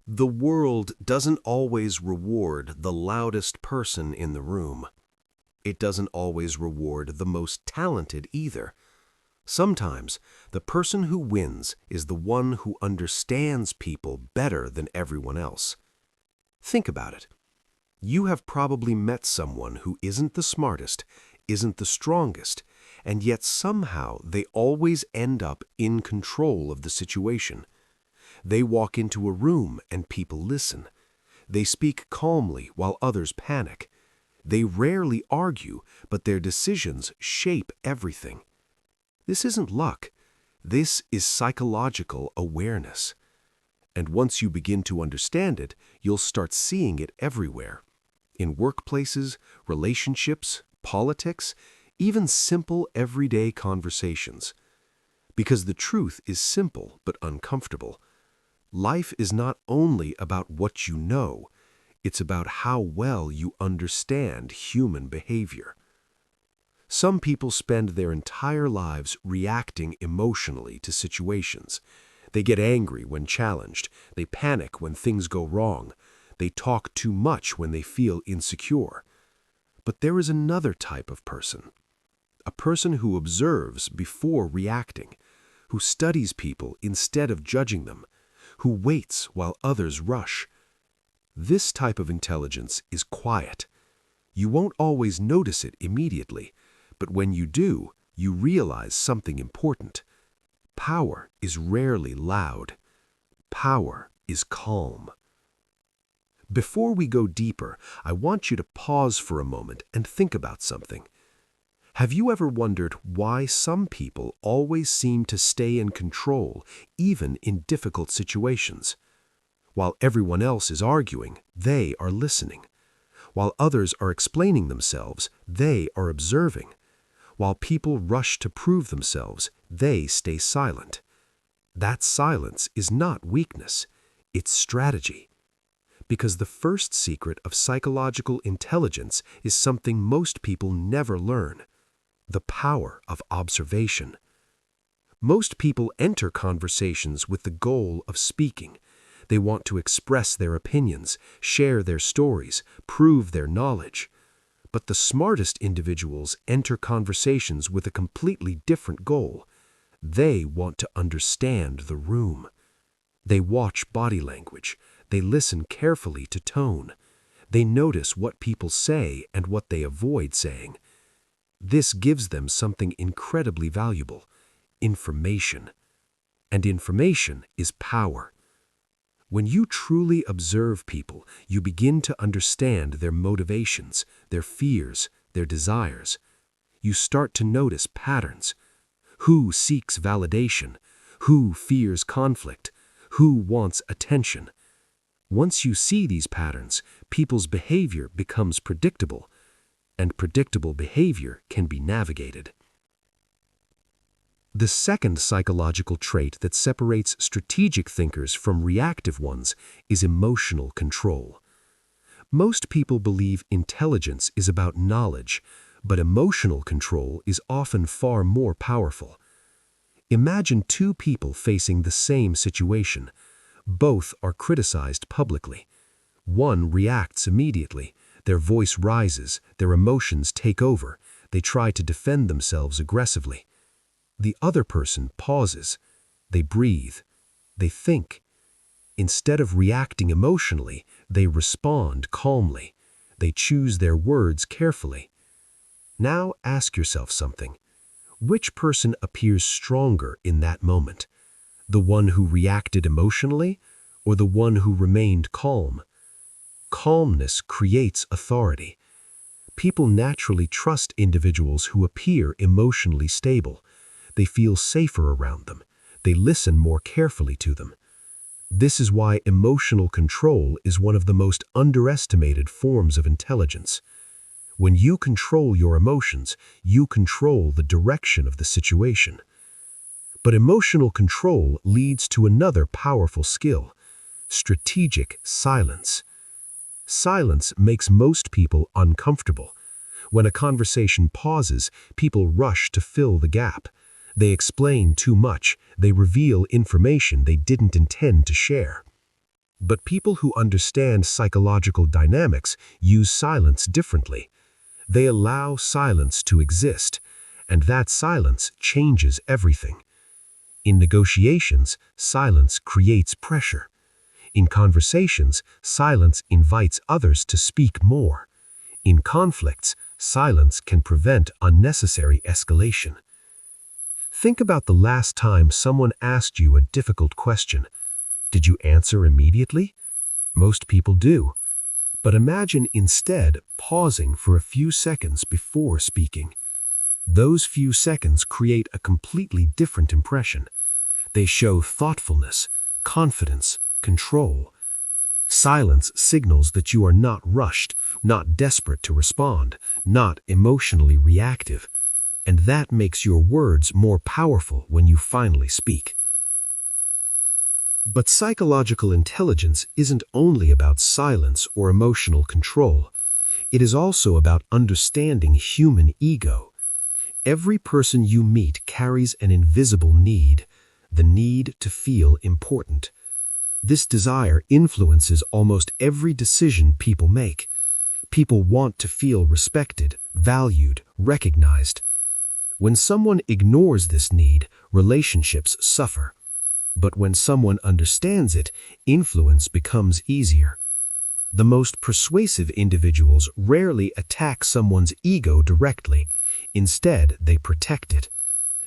The world doesn't always reward the loudest person in the room. It doesn't always reward the most talented either. Sometimes, the person who wins is the one who understands people better than everyone else. Think about it. You have probably met someone who isn't the smartest, isn't the strongest, and yet somehow they always end up in control of the situation. They walk into a room and people listen. They speak calmly while others panic. They rarely argue, but their decisions shape everything. This isn't luck. This is psychological awareness. And once you begin to understand it, you'll start seeing it everywhere. In workplaces, relationships, politics, even simple everyday conversations. Because the truth is simple but uncomfortable. Life is not only about what you know, it's about how well you understand human behavior. Some people spend their entire lives reacting emotionally to situations. They get angry when challenged. They panic when things go wrong. They talk too much when they feel insecure. But there is another type of person. A person who observes before reacting, who studies people instead of judging them, who waits while others rush. This type of intelligence is quiet. You won't always notice it immediately, but when you do, you realize something important. Power is rarely loud. Power is calm. Before we go deeper, I want you to pause for a moment and think about something. Have you ever wondered why some people always seem to stay in control, even in difficult situations? While everyone else is arguing, they are listening. While others are explaining themselves, they are observing. While people rush to prove themselves, they stay silent. That silence is not weakness, it's strategy. Because the first secret of psychological intelligence is something most people never learn: the power of observation. Most people enter conversations with the goal of speaking. They want to express their opinions, share their stories, prove their knowledge. But the smartest individuals enter conversations with a completely different goal. They want to understand the room. They watch body language. They listen carefully to tone. They notice what people say and what they avoid saying. This gives them something incredibly valuable: information. And information is power. When you truly observe people, you begin to understand their motivations, their fears, their desires. You start to notice patterns. Who seeks validation? Who fears conflict? Who wants attention? Once you see these patterns, people's behavior becomes predictable, and predictable behavior can be navigated. The second psychological trait that separates strategic thinkers from reactive ones is emotional control. Most people believe intelligence is about knowledge, but emotional control is often far more powerful. Imagine two people facing the same situation. Both are criticized publicly. One reacts immediately. Their voice rises, their emotions take over. They try to defend themselves aggressively. The other person pauses. They breathe. They think. Instead of reacting emotionally, they respond calmly. They choose their words carefully. Now ask yourself something. Which person appears stronger in that moment? The one who reacted emotionally, or the one who remained calm? Calmness creates authority. People naturally trust individuals who appear emotionally stable. They feel safer around them. They listen more carefully to them. This is why emotional control is one of the most underestimated forms of intelligence. When you control your emotions, you control the direction of the situation. But emotional control leads to another powerful skill: strategic silence. Silence makes most people uncomfortable. When a conversation pauses, people rush to fill the gap. They explain too much. They reveal information they didn't intend to share. But people who understand psychological dynamics use silence differently. They allow silence to exist, and that silence changes everything. In negotiations, silence creates pressure. In conversations, silence invites others to speak more. In conflicts, silence can prevent unnecessary escalation. Think about the last time someone asked you a difficult question. Did you answer immediately? Most people do. But imagine instead pausing for a few seconds before speaking. Those few seconds create a completely different impression. They show thoughtfulness, confidence, control. Silence signals that you are not rushed, not desperate to respond, not emotionally reactive. And that makes your words more powerful when you finally speak. But psychological intelligence isn't only about silence or emotional control. It is also about understanding human ego. Every person you meet carries an invisible need, the need to feel important. This desire influences almost every decision people make. People want to feel respected, valued, recognized. When someone ignores this need, relationships suffer. But when someone understands it, influence becomes easier. The most persuasive individuals rarely attack someone's ego directly. Instead, they protect it.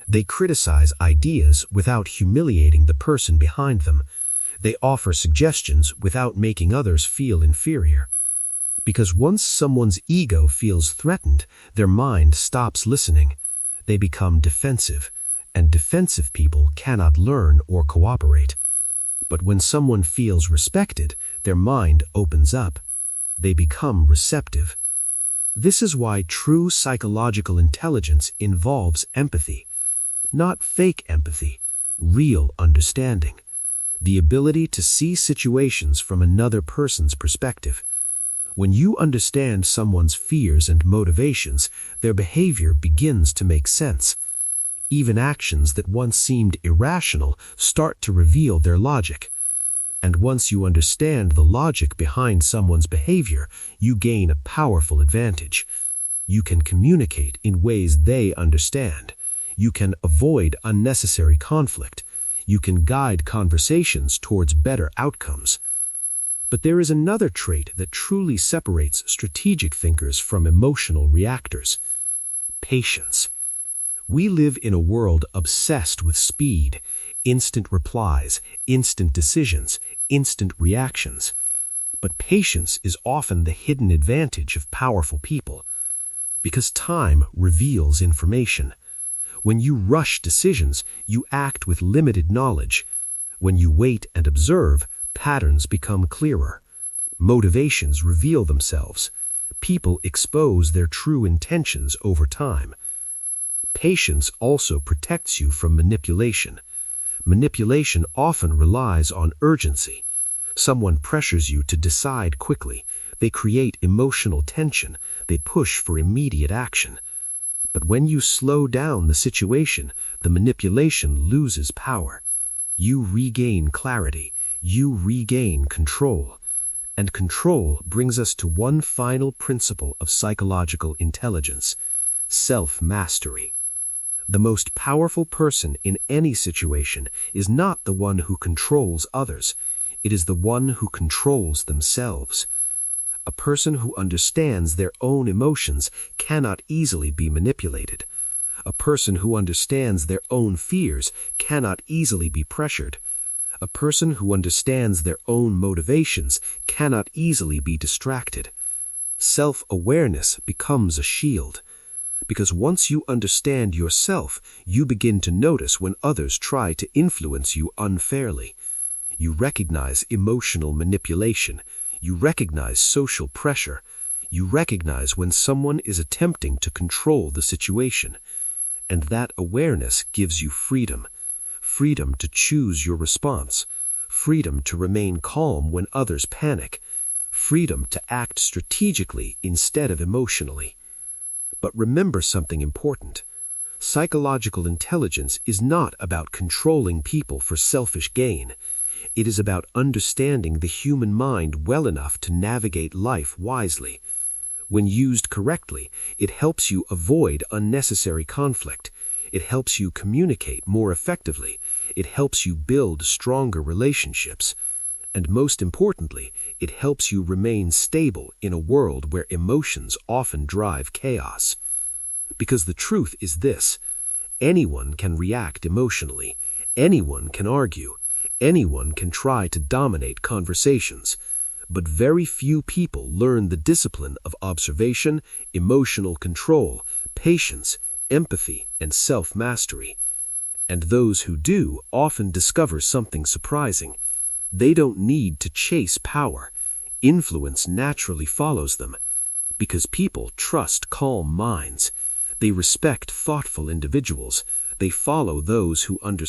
They criticize ideas without humiliating the person behind them. They offer suggestions without making others feel inferior. Because once someone's ego feels threatened, their mind stops listening. They become defensive, and defensive people cannot learn or cooperate. But when someone feels respected, their mind opens up. They become receptive. This is why true psychological intelligence involves empathy. Not fake empathy, real understanding. The ability to see situations from another person's perspective. When you understand someone's fears and motivations, their behavior begins to make sense. Even actions that once seemed irrational start to reveal their logic. And once you understand the logic behind someone's behavior, you gain a powerful advantage. You can communicate in ways they understand. You can avoid unnecessary conflict. You can guide conversations towards better outcomes. But there is another trait that truly separates strategic thinkers from emotional reactors: patience. We live in a world obsessed with speed, instant replies, instant decisions, instant reactions. But patience is often the hidden advantage of powerful people, because time reveals information. When you rush decisions, you act with limited knowledge. When you wait and observe, patterns become clearer. Motivations reveal themselves. People expose their true intentions over time. Patience also protects you from manipulation. Manipulation often relies on urgency. Someone pressures you to decide quickly. They create emotional tension. They push for immediate action. But when you slow down the situation, the manipulation loses power. You regain clarity. You regain control. And control brings us to one final principle of psychological intelligence: self-mastery. The most powerful person in any situation is not the one who controls others. It is the one who controls themselves. A person who understands their own emotions cannot easily be manipulated. A person who understands their own fears cannot easily be pressured. A person who understands their own motivations cannot easily be distracted. Self-awareness becomes a shield. Because once you understand yourself, you begin to notice when others try to influence you unfairly. You recognize emotional manipulation. You recognize social pressure. You recognize when someone is attempting to control the situation. And that awareness gives you freedom. Freedom to choose your response. Freedom to remain calm when others panic. Freedom to act strategically instead of emotionally. But remember something important. Psychological intelligence is not about controlling people for selfish gain. It is about understanding the human mind well enough to navigate life wisely. When used correctly, it helps you avoid unnecessary conflict. It helps you communicate more effectively. It helps you build stronger relationships. And most importantly, it helps you remain stable in a world where emotions often drive chaos. Because the truth is this: anyone can react emotionally, anyone can argue, anyone can try to dominate conversations, but very few people learn the discipline of observation, emotional control, patience, empathy, and self-mastery. And those who do often discover something surprising. They don't need to chase power. Influence naturally follows them. Because people trust calm minds. They respect thoughtful individuals. They follow those who understand